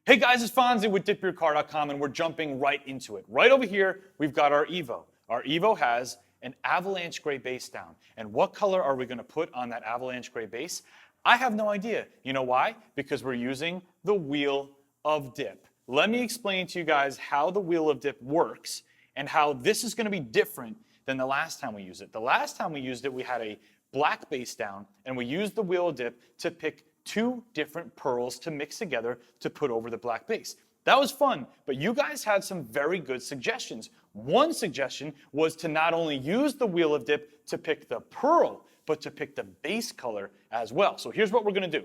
Hey guys, it's Fonzie with DipYourCar.com, and we're jumping right into it. Right over here, we've got our Evo. Our Evo has an avalanche gray base down. And what color are we going to put on that avalanche gray base? I have no idea. You know why? Because we're using the wheel of dip. Let me explain to you guys how the wheel of dip works and how this is going to be different than the last time we used it. The last time we used it, we had a black base down, and we used the wheel of dip to pick two different pearls to mix together to put over the black base. That was fun, but you guys had some very good suggestions. One suggestion was to not only use the wheel of dip to pick the pearl, but to pick the base color as well. So here's what we're gonna do.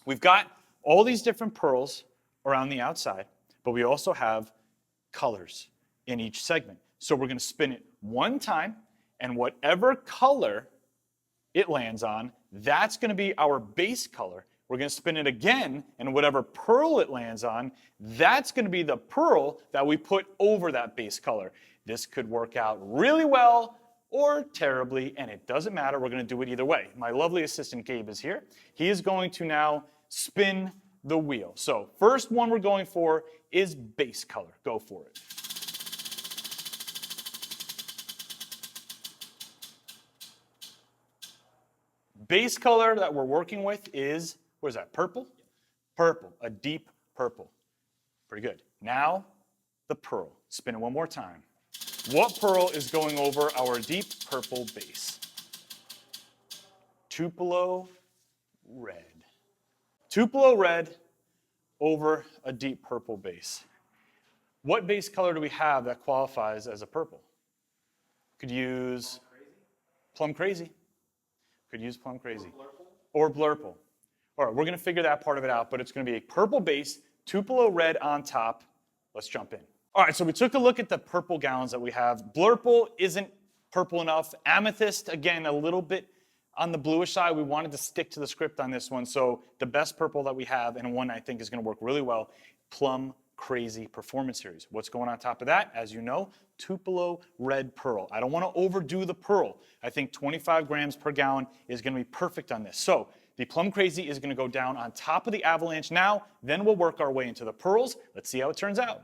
We've got all these different pearls around the outside, but we also have colors in each segment. So we're gonna spin it one time, and whatever color it lands on, that's going to be our base color. We're going to spin it again, and whatever pearl it lands on, that's going to be the pearl that we put over that base color. This could work out really well or terribly, and it doesn't matter. We're going to do it either way. My lovely assistant Gabe is here. He is going to now spin the wheel. So first one we're going for is base color. Go for it. Base color that we're working with is, what is that, purple? Purple, a deep purple. Pretty good. Now, the pearl. Spin it one more time. What pearl is going over our deep purple base? Tupelo red. Tupelo red over a deep purple base. What base color do we have that qualifies as a purple? Could use Plum Crazy. Could use Plum Crazy. Or Blurple. All right, we're going to figure that part of it out, but it's going to be a purple base, Tupelo red on top. Let's jump in. All right, so we took a look at the purple gallons that we have. Blurple isn't purple enough. Amethyst, again, a little bit on the bluish side. We wanted to stick to the script on this one, so the best purple that we have, and one I think is going to work really well, Plum Crazy Performance Series. What's going on top of that? As you know, Tupelo red pearl. I don't want to overdo the pearl. I think 25 grams per gallon is going to be perfect on this. So the Plum Crazy is going to go down on top of the avalanche now. Then we'll work our way into the pearls. Let's see how it turns out.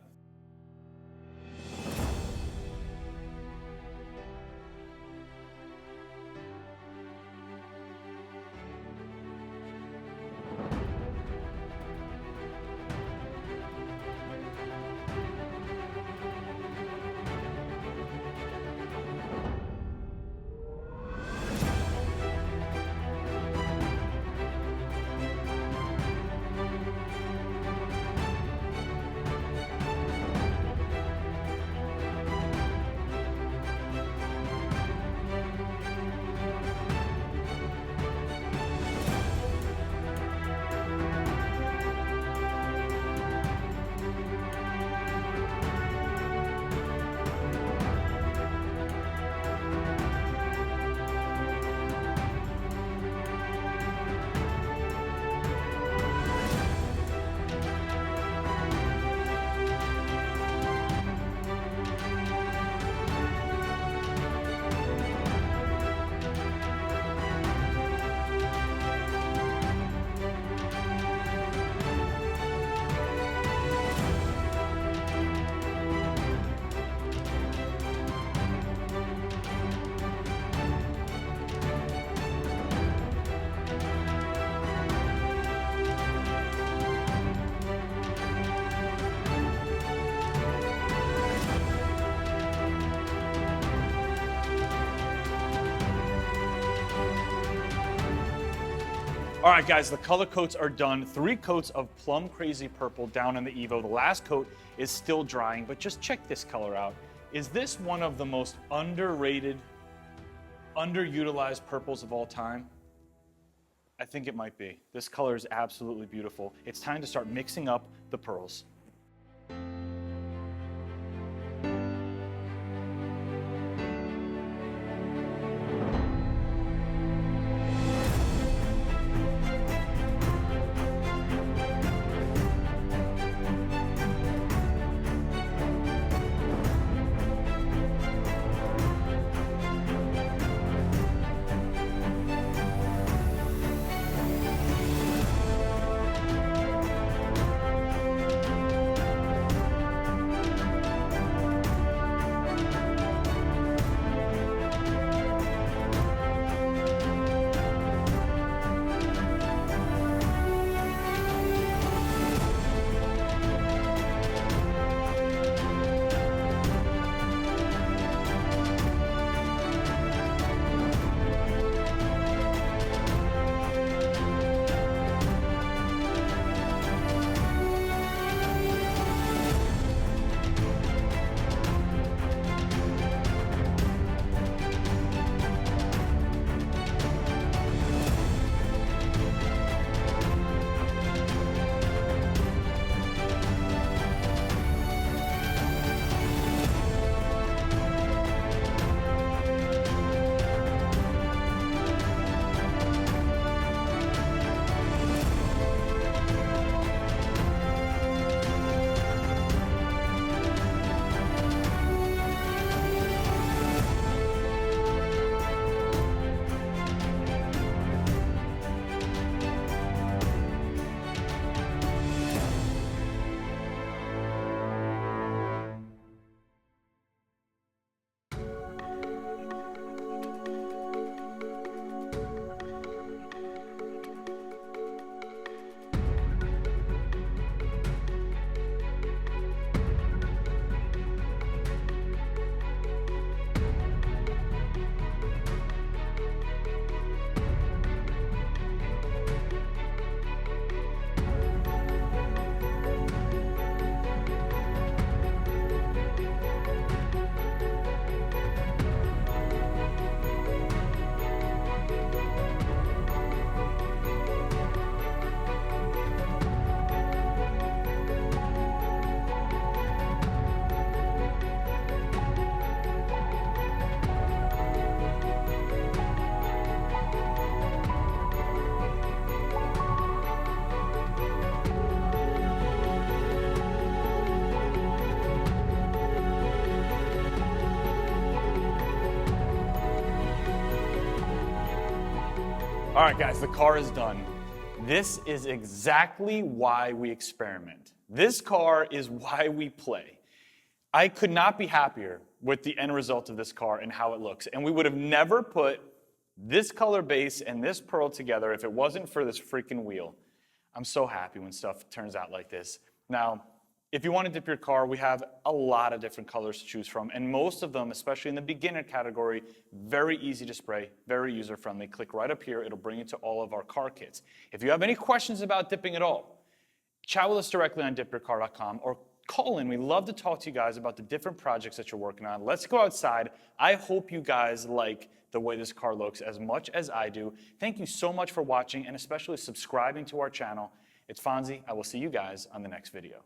All right, guys, the color coats are done. 3 coats of Plum Crazy Purple down in the Evo. The last coat is still drying, but just check this color out. Is this one of the most underrated, underutilized purples of all time? I think it might be. This color is absolutely beautiful. It's time to start mixing up the pearls. All right, guys, the car is done. This is exactly why we experiment. This car is why we play. I could not be happier with the end result of this car and how it looks. And we would have never put this color base and this pearl together if it wasn't for this freaking wheel. I'm so happy when stuff turns out like this. Now, if you want to dip your car, we have a lot of different colors to choose from, and most of them, especially in the beginner category, very easy to spray, very user-friendly. Click right up here, it'll bring you to all of our car kits. If you have any questions about dipping at all, chat with us directly on DipYourCar.com or call in. We love to talk to you guys about the different projects that you're working on. Let's go outside. I hope you guys like the way this car looks as much as I do. Thank you so much for watching and especially subscribing to our channel. It's Fonzie. I will see you guys on the next video.